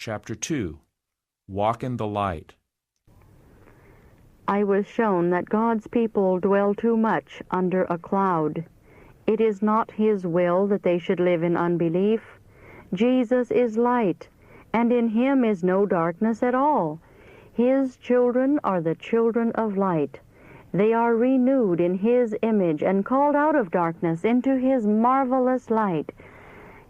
Chapter 2. Walk in the Light. I was shown that God's people dwell too much under a cloud. It is not His will that they should live in unbelief. Jesus is light, and in Him is no darkness at all. His children are the children of light. They are renewed in His image and called out of darkness into His marvelous light.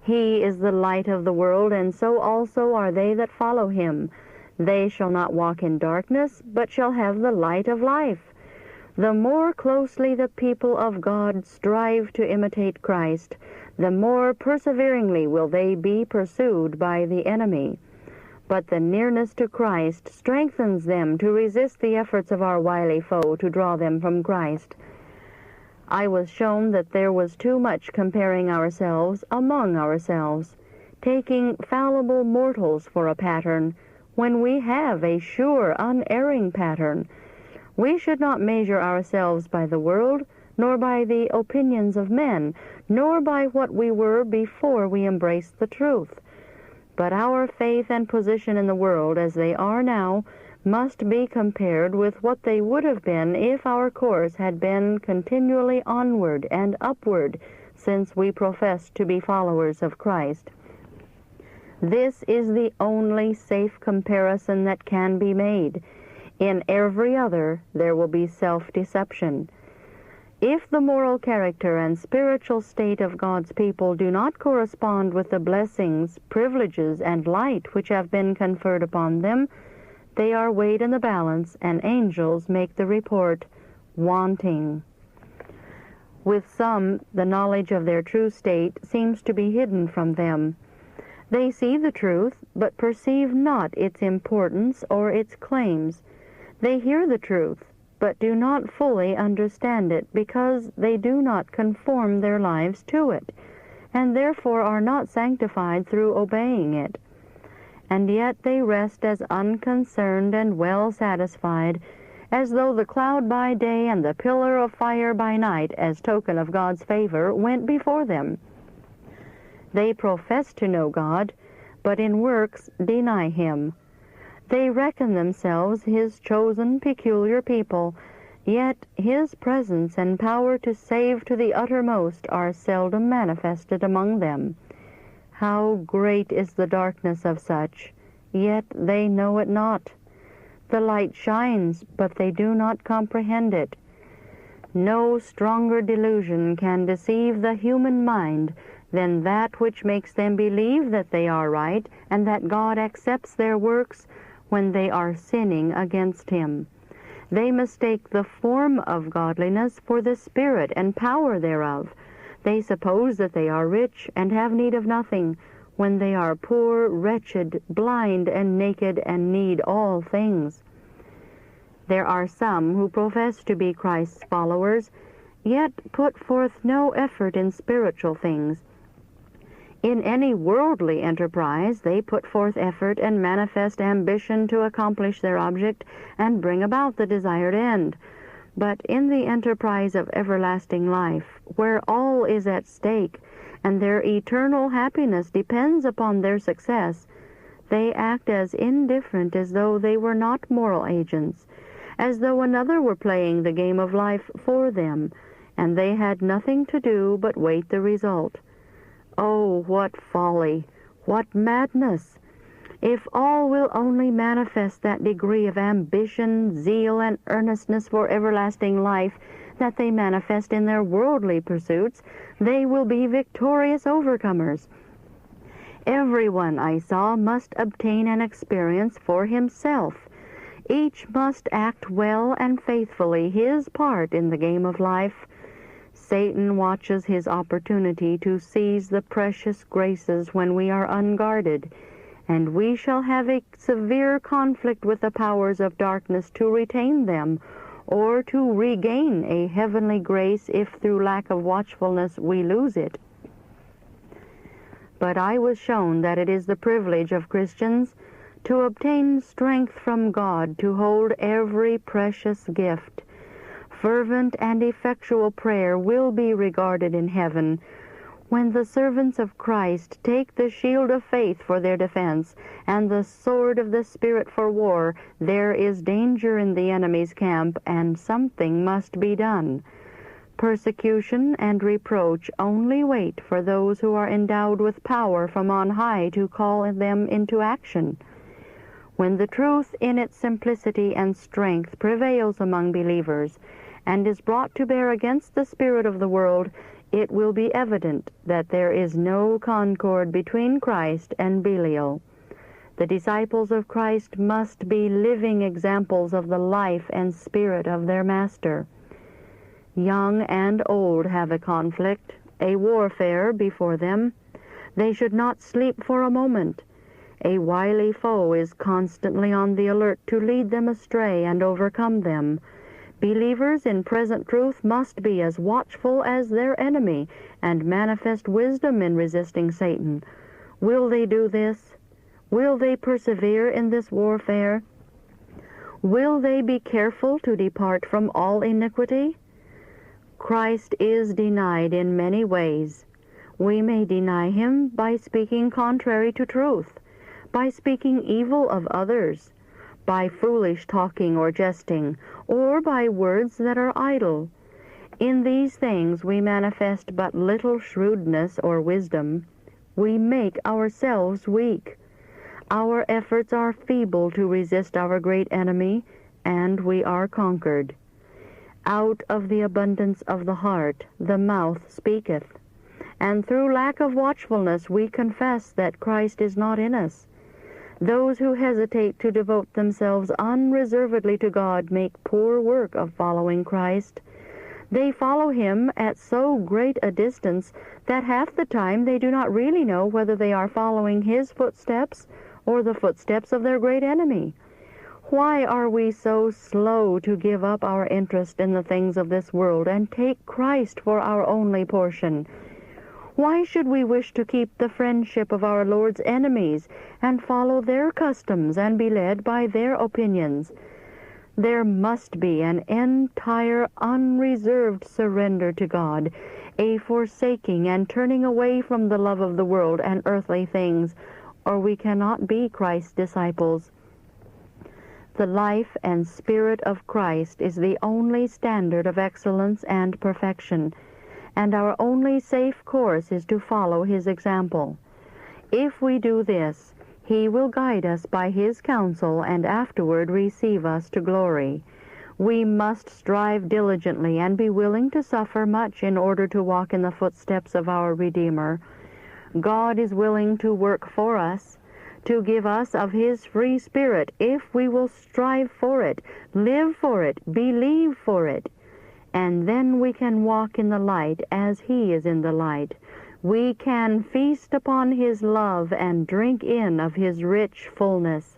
He is the light of the world, and so also are they that follow Him. They shall not walk in darkness, but shall have the light of life. The more closely the people of God strive to imitate Christ, the more perseveringly will they be pursued by the enemy. But the nearness to Christ strengthens them to resist the efforts of our wily foe to draw them from Christ. I was shown that there was too much comparing ourselves among ourselves, taking fallible mortals for a pattern, when we have a sure, unerring pattern. We should not measure ourselves by the world, nor by the opinions of men, nor by what we were before we embraced the truth. But our faith and position in the world as they are now must be compared with what they would have been if our course had been continually onward and upward, since we profess to be followers of Christ. This is the only safe comparison that can be made. In every other there will be self-deception. If the moral character and spiritual state of God's people do not correspond with the blessings, privileges, and light which have been conferred upon them, they are weighed in the balance, and angels make the report, wanting. With some, the knowledge of their true state seems to be hidden from them. They see the truth, but perceive not its importance or its claims. They hear the truth, but do not fully understand it, because they do not conform their lives to it, and therefore are not sanctified through obeying it. And yet they rest as unconcerned and well satisfied, as though the cloud by day and the pillar of fire by night, as token of God's favor, went before them. They profess to know God, but in works deny Him. They reckon themselves His chosen peculiar people, yet His presence and power to save to the uttermost are seldom manifested among them. How great is the darkness of such, yet they know it not. The light shines, but they do not comprehend it. No stronger delusion can deceive the human mind than that which makes them believe that they are right, and that God accepts their works when they are sinning against Him. They mistake the form of godliness for the spirit and power thereof. They suppose that they are rich and have need of nothing, when they are poor, wretched, blind, and naked, and need all things. There are some who profess to be Christ's followers, yet put forth no effort in spiritual things. In any worldly enterprise they put forth effort and manifest ambition to accomplish their object and bring about the desired end. But in the enterprise of everlasting life, where all is at stake, and their eternal happiness depends upon their success, they act as indifferent as though they were not moral agents, as though another were playing the game of life for them, and they had nothing to do but wait the result. Oh, what folly! What madness! If all will only manifest that degree of ambition, zeal, and earnestness for everlasting life that they manifest in their worldly pursuits, they will be victorious overcomers. Everyone, I saw, must obtain an experience for himself. Each must act well and faithfully his part in the game of life. Satan watches his opportunity to seize the precious graces when we are unguarded, and we shall have a severe conflict with the powers of darkness to retain them, or to regain a heavenly grace if through lack of watchfulness we lose it. But I was shown that it is the privilege of Christians to obtain strength from God to hold every precious gift. Fervent and effectual prayer will be regarded in heaven, When the servants of Christ take the shield of faith for their defense and the sword of the Spirit for war, there is danger in the enemy's camp, and something must be done. Persecution and reproach only wait for those who are endowed with power from on high to call them into action. When the truth in its simplicity and strength prevails among believers and is brought to bear against the spirit of the world, it will be evident that there is no concord between Christ and Belial. The disciples of Christ must be living examples of the life and spirit of their Master. Young and old have a conflict, a warfare before them. They should not sleep for a moment. A wily foe is constantly on the alert to lead them astray and overcome them. Believers in present truth must be as watchful as their enemy and manifest wisdom in resisting Satan. Will they do this? Will they persevere in this warfare? Will they be careful to depart from all iniquity? Christ is denied in many ways. We may deny him by speaking contrary to truth, by speaking evil of others, by foolish talking or jesting, or by words that are idle. In these things we manifest but little shrewdness or wisdom. We make ourselves weak. Our efforts are feeble to resist our great enemy, and we are conquered. Out of the abundance of the heart the mouth speaketh. And through lack of watchfulness we confess that Christ is not in us. Those who hesitate to devote themselves unreservedly to God make poor work of following Christ. They follow him at so great a distance that half the time they do not really know whether they are following his footsteps or the footsteps of their great enemy. Why are we so slow to give up our interest in the things of this world and take Christ for our only portion? Why should we wish to keep the friendship of our Lord's enemies and follow their customs and be led by their opinions? There must be an entire, unreserved surrender to God, a forsaking and turning away from the love of the world and earthly things, or we cannot be Christ's disciples. The life and spirit of Christ is the only standard of excellence and perfection, and our only safe course is to follow his example. If we do this, he will guide us by his counsel and afterward receive us to glory. We must strive diligently and be willing to suffer much in order to walk in the footsteps of our Redeemer. God is willing to work for us, to give us of his free spirit if we will strive for it, live for it, believe for it. And then we can walk in the light as he is in the light. We can feast upon his love and drink in of his rich fullness.